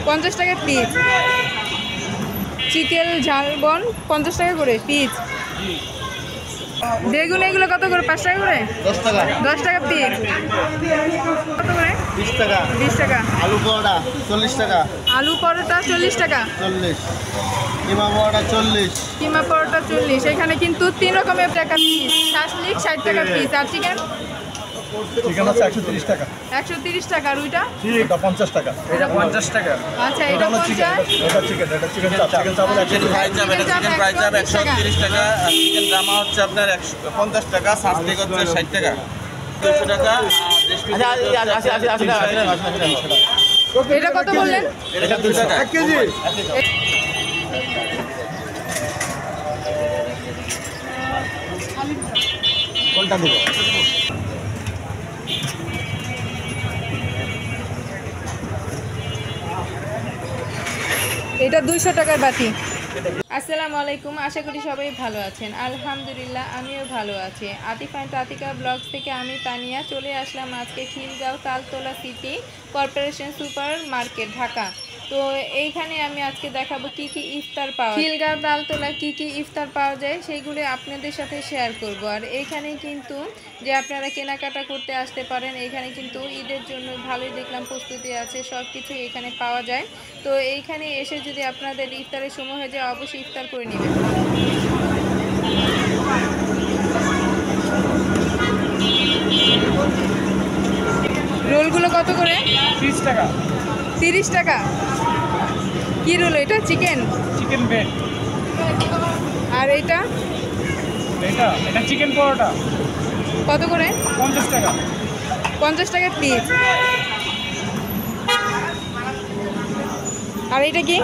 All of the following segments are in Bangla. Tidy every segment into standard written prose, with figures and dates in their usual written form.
50 টাকা পিস। চিকেন ঝালবন 50 টাকা করে পিস। বেগুন এগুলো কত করে? 5 টাকা করে? 10 টাকা। 10 টাকা পিস। কত করে? 20 টাকা। 20 টাকা। আলু পরোটা 40 টাকা। আলু পরোটা 40 টাকা। 40। কিমা পরোটা 40। কিমা পরোটা 40। এখানে কিন্তু 3 রকমের টাকা পিস। শাসলিক 60 টাকা পিস। আর চিকেন? চিকেন আছে 130 টাকা। 130 টাকা। আর ওইটা? এটা 50 টাকা। এটা 50 টাকা। আচ্ছা, এটা 50। এটা চিকেন চাপ। চিকেন চাপ হলো চিকেন ফ্রাই চাপ, এটা চিকেন ফ্রাই চাপ 130 টাকা। আর চিকেন জামা হচ্ছে আপনার 50 টাকা। সাসলিক হচ্ছে 60 টাকা। 200 টাকা। এটা কত বললেন? এটা 200 টাকা। 1 কেজি। কোনটা দিব? এটা 200 টাকার বাটি। আসসালামু আলাইকুম, আশা করি সবাই ভালো আছেন। আলহামদুলিল্লাহ আমিও ভালো আছি। আতিফ অ্যান্ড আতিকা ব্লগস থেকে আমি তানিয়া চলে আসলাম আজকে Khilgaon Taltala city corporation super market Dhaka. তো এইখানে আমি আজকে দেখাবো কি কি ইফতার পাওয়া যায়। খিলগাঁও তালতলা কি কি ইফতার পাওয়া যায় সেইগুলো আপনাদের সাথে শেয়ার করব। আর এইখানে কিন্তু যে আপনারা কেনাকাটা করতে আসতে পারেন, এইখানে কিন্তু ঈদের জন্য ভালোই দেখলাম প্রস্তুতি আছে, সব কিছু এখানে পাওয়া যায়। তো এইখানে এসে যদি আপনাদের ইফতারের সময় হয়ে যায় অবশ্যই ইফতার করে নেবেন। রোলগুলো কত করে? 30 টাকা। 30 টাকা। কি রোল এটা? Chicken bed. আর এটা? এটা চিকেন পরোটা। কত করে? 50 টাকা। 50 টাকা পিস। আর এটা কি?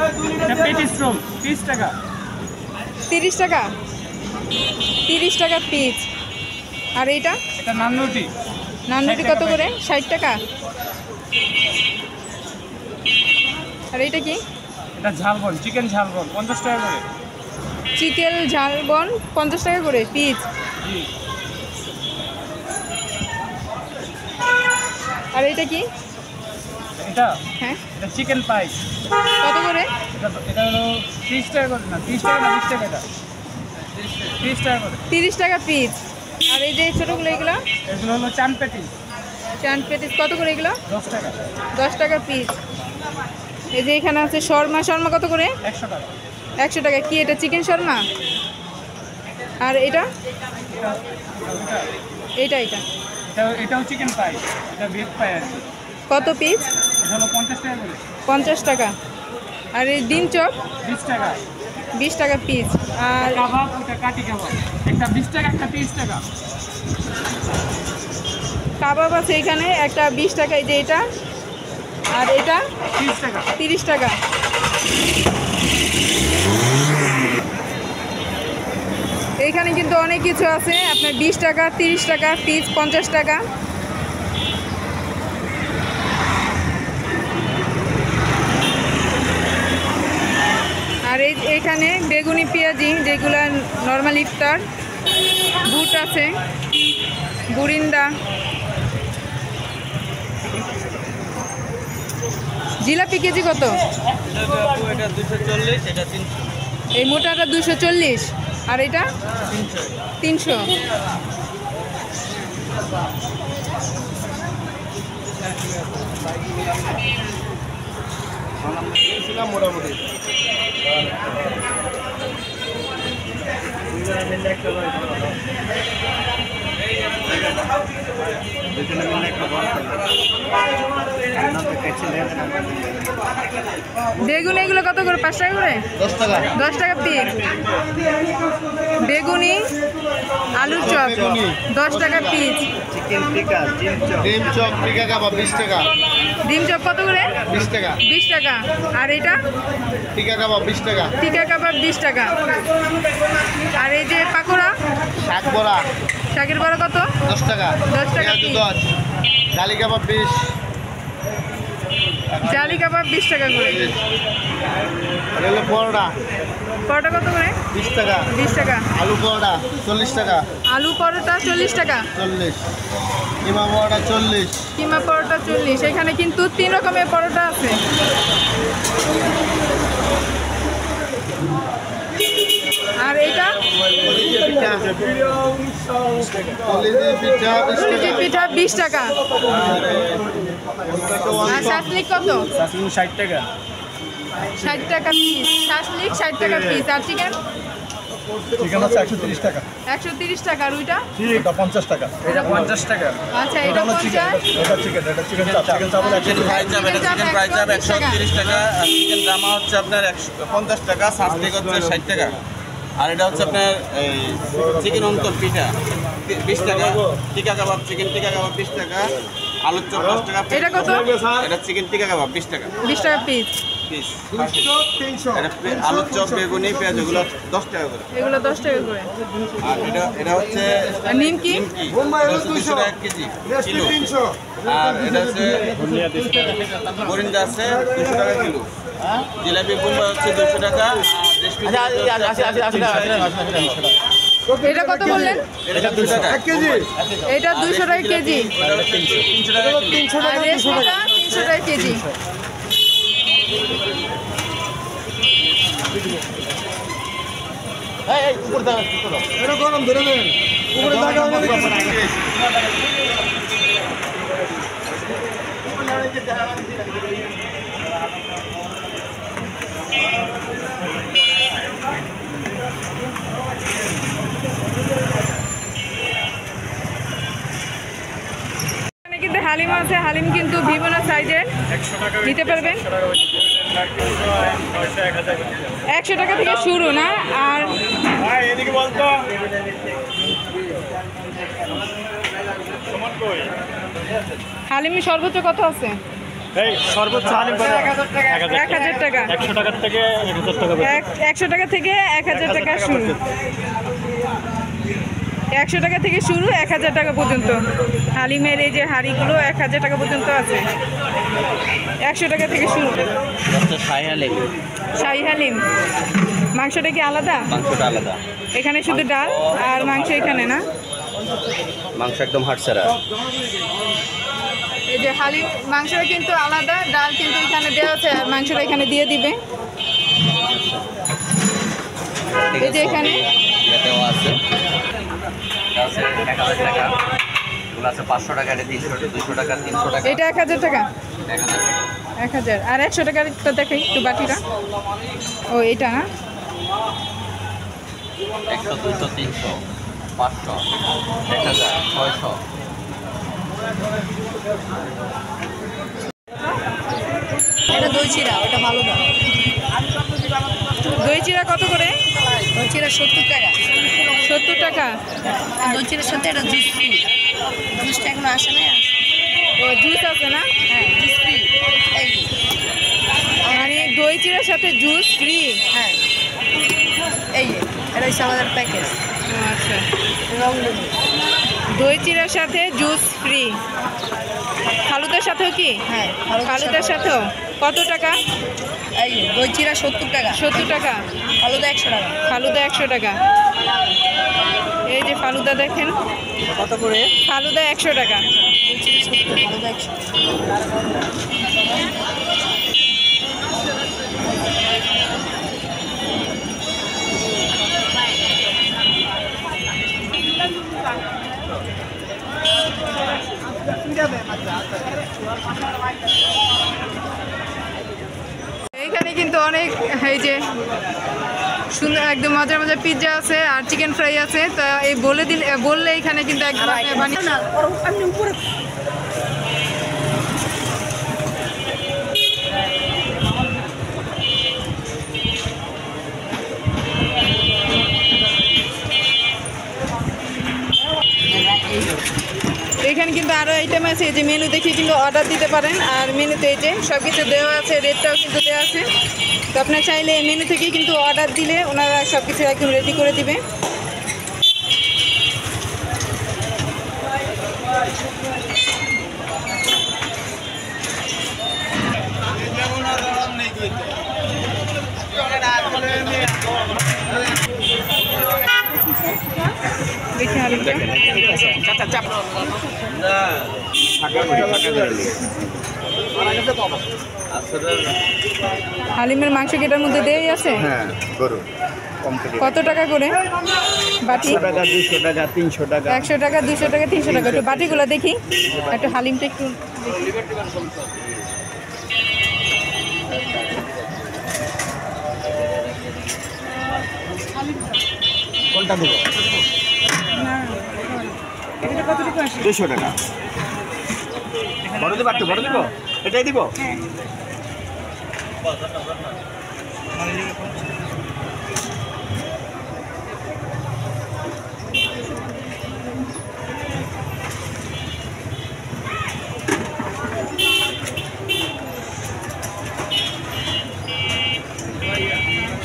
এটা পেটিস রোল 30 টাকা। 30 টাকা। 30 টাকা পিস। আর এটা? এটা নান রুটি। নান রুটি কত করে? 60 টাকা। আর এটা কি? এটা ঝালবন, চিকেন ঝালবন 50 টাকা করে। চিকেন ঝালবন 50 টাকা করে পিস। জি। আর এটা কি? এটা হ্যাঁ, এটা চিকেন পাই। কত করে? এটা হলো 30 টাকা করে। না 30 টাকা না 20 টাকা। এটা 30 টাকা করে। 30 টাকা পিস। আর এই যে ছোটোগুলো এগুলো? এগুলো হলো চান পেটি। চান পেটিস কত করে এগুলো? 10 টাকা। 10 টাকা পিস। এই যে এখানে আছে শর্মা। শর্মা কত করে? 100 টাকা। 100 টাকা। কি এটা? চিকেন শর্মা। আর এটা? এটা এটাও চিকেন পাই। এটা ভেজ পাই আর কি। কত পিস? এটা হলো 50 টাকা করে। 50 টাকা। আর এই ডিম চপ? 20 টাকা। 20 টাকা পিস। আর কাবাব, ওটা কাটি কাবাব। একটা 20 টাকা, একটা 30 টাকা। কাবাব আছে এখানে একটা 20 টাকা। এই যে এটা। আর এটা 30 টাকা। 30 টাকা। এইখানে কিন্তু অনেক কিছু আছে আপনার 20 টাকা, 30 টাকা পিস, 50 টাকা। আর এইখানে বেগুনি পেঁয়াজি যেগুলো নর্মাল ইফতার। বুট আছে, বুরিন্দা, জিলাপি কেজি কত? এটা 240, এটা 300। এই মোটাটা 240। আর এটা 300। মোটামুটি বেগুন এগুলো কত করে? 5 টাকা করে? 10 টাকা। 10 টাকা পিস। বেগুনি আলুর চপ 10 টাকা পিস। চিকেন টিকা, ডিম চপ, টিকা কাবাব 20 টাকা। ডিম চপ কত করে? 20 টাকা। 20 টাকা। আর এটা? টিকা কাবাব 20 টাকা। টিকা কাবাব 20 টাকা। আর এই যে পাকোড়া, শাক বড়া শাকের বড়া কত? 10 টাকা। 10 টাকা পেঁয়াজু পিস। 10। ডালি কাবাব 20। জালি কাবাব 20 টাকা করে। এটা হলো পরোটা পরোটা কত করে? 20 টাকা। 20 টাকা। আলু পরোটা 40 টাকা। আলু পরোটা 40 টাকা। 40। কিমা পরোটা 40। কিমা পরোটা 40। এখানে কিন্তু 3 রকমের পরোটা আছে। কলিজি পিঠা 20 কলিজি টাকা। পিঠা 20 টাকা। আর শাসলিক কত? 60 টাকা। 60 টাকা পিস। শাসলিক 60 টাকা পিস। আর চিকেন চিকেন আছে 130 টাকা। 130 টাকা। আর ওইটা? এটা 50 টাকা। এটা 50 টাকা। আচ্ছা, এটা 50। এটা চিকেন চাপ। চিকেন চাপ চিকেন ফ্রাই চাপ, এটা চিকেন ফ্রাই চাপ 130 টাকা। আর চিকেন রামা হচ্ছে আপনার 50 টাকা। সাসলিক হচ্ছে 60 টাকা। আর এটা হচ্ছে আপনার এই চিকেন অন্তর পিঠা 20 টাকা। টিকা কাবাব, চিকেন টিকা কাবাব 20 টাকা। আলুর চপ 10 টাকা। এটা কত? এটা চিকেন টিকা কাবাব 20 টাকা 20 টাকা পিস। পিস। এটা আলুর চপ, বেগুনি, পেঁয়াজ এগুলো 10 টাকা করে। এগুলো 10 টাকা করে। আর এটা হচ্ছে আর নিমকি? নিমকি, এটা হচ্ছে 200 টাকা কেজি কিলো। আর এটা হচ্ছে বরিন্দা আছে 200 টাকা কিলো। জিলাপি বোম্বাই হচ্ছে 200 টাকা। আর রেশমি এটা কত বললেন? এটা 200 টাকা কেজি। এটা 200 টাকা কেজি। এটা 300 টাকা কিলো। আর রেশমিটা 300 টাকা কেজি। এটা গরম ধরে দেন। উপরে টাকা অনেক এখানে কিন্তু হালিম আছে। হালিম কিন্তু বিভিন্ন সাইজের নিতে পারবেন। 100 টাকা থেকে শুরু না? আর এদিকে বলতো হালিম সর্বোচ্চ কত আছে? এই সর্বোচ্চ হালিম 1000 টাকা। 100 টাকা থেকে 1000 টাকা। 100 টাকা থেকে 1000 টাকা শুরু। 100 টাকা থেকে শুরু 1000 টাকা পর্যন্ত। হালিমের এই যে হাঁড়িগুলো 1000 টাকা পর্যন্ত আছে। 100 টাকা থেকে শুরু। শাহী হালিম। মাংসটা কি আলাদা? মাংসটা আলাদা। এখানে শুধু ডাল আর মাংস এখানে না? মাংস একদম হাড়সারা। এই যে হালিম মাংসটা কিন্তু আলাদা, ডাল কিন্তু এখানে দেওয়া আছে আর মাংসটা এখানে দিয়ে দিবে। এই যে এখানে দেওয়া আছে 1000 টাকা, এগুলো আছে 500 টাকা, এটা 200 টাকা, 300 টাকা, এটা 1000 টাকা। 1000 টাকা। 1000। আর 100 টাকার একটা দেখাই একটু বাটিটা। ও এটা না? 100, 200, 300, 500, 1000, 600। এটা দই চিরা, ওটা ভালো দাম। দই চিরা কত করে? দই চিরা 70 টাকা। 70 টাকা। দই চিরার সাথে এটা জুস ফ্রি। জুসটা এখনো আসে না। ও জুস আছে না? হ্যাঁ, জুস ফ্রি। এই যে, মানে দই চিরার সাথে জুস ফ্রি? হ্যাঁ, এই যে, এটা হচ্ছে আমাদের প্যাকেজ। আচ্ছা, রং লেবু। দই চিরার সাথে জুস ফ্রি। ফালুদার সাথেও কি? হ্যাঁ, ফালুদার সাথেও কত টাকা? এই যে, দই চিরা 70 টাকা। 70 টাকা। ফালুদা 100 টাকা। ফালুদা 100 টাকা। এই যে ফালুদা দেখেন, কত করে? ফালুদা 100 টাকা। দই চিরা 70, ফালুদা 100। এইখানে কিন্তু অনেক এই যে সুন্দর একদম মজার মজার পিৎজা আছে আর চিকেন ফ্রাই আছে। তো এই বললে এখানে কিন্তু একদম বানিয়ে না, আমি উপরে এখানে কিন্তু আরও আইটেম আছে। এই যে মেনু দেখে কিন্তু অর্ডার দিতে পারেন। আর মেনুতে এই যে সব কিছু দেওয়া আছে, রেটটাও কিন্তু দেওয়া আছে। তো আপনার চাইলে এই মেনু থেকেই কিন্তু অর্ডার দিলে ওনারা সব কিছু একদম রেডি করে দিবে। দেখি আরেকটা হালিমের মাংস কি এটার মধ্যে দেওয়াই আছে? হ্যাঁ গরু কম করে। কত টাকা করে বাটি? 100 টাকা, 200 টাকা, 300 টাকা। 100 টাকা, 200 টাকা, 300 টাকা। একটু বাটিগুলো দেখি, একটু হালিমটা একটু কোনটা দেবো? এটা কতটুকু আসে? 200 টাকা। বড় দেবো, একটু বড় দেবো, এটাই দিব।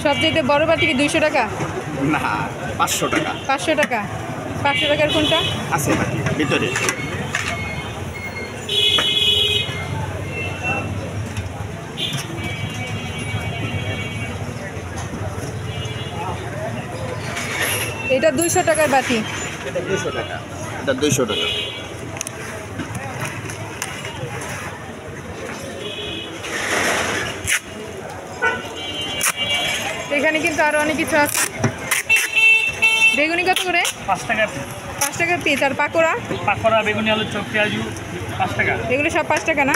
সবচেয়ে বড় বাটি কি 200 টাকা? না, 500 টাকা 500 টাকা। 500 টাকার কোনটা? আছে বাকি ভিতরে। এটা 200 টাকার বাটি। এটা 200 টাকা। এটা 200 টাকা। এখানে কিন্তু আরো অনেক কিছু আছে। বেগুনি কত করে? 5 টাকা। 5 টাকার পিস। আর পাকোড়া? পাকোড়া, বেগুনি, আলু চপ, পেঁয়াজু 5 টাকা। এগুলো সব 5 টাকা না?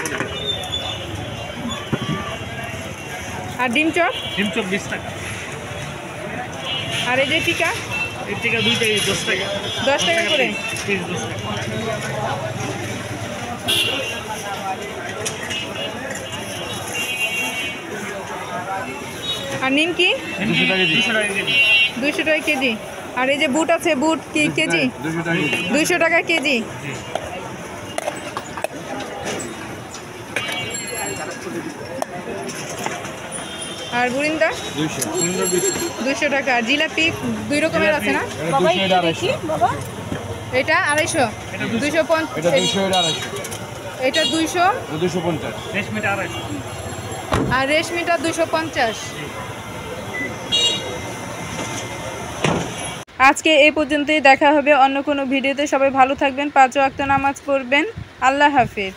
আর ডিম চপ? ডিম চপ 20 টাকা। আর এই যে টিকা? এর থেকে 2টাই 10 টাকা। 10 টাকা করে। পিস 10 টাকা। আর নিমকি? 200 টাকা কেজি। 200 টাকা কেজি। 200 টাকা কেজি। আর এই যে বুট আছে, বুট কি কেজি? 200 টাকা। 200 টাকা কেজি। আর বুরিন্দা? 200 টাকা। আর জিলাপি 2 রকমের আছে না? এটা 250। 250। এটা 200, এটা 250। এটা 200। 250। রেশমিটা 250। আর রেশমিটা 250। আজকে এই পর্যন্তই। দেখা হবে অন্য কোনো ভিডিওতে। সবাই ভালো থাকবেন, 5 ওয়াক্ত নামাজ পড়বেন। আল্লাহ হাফেজ।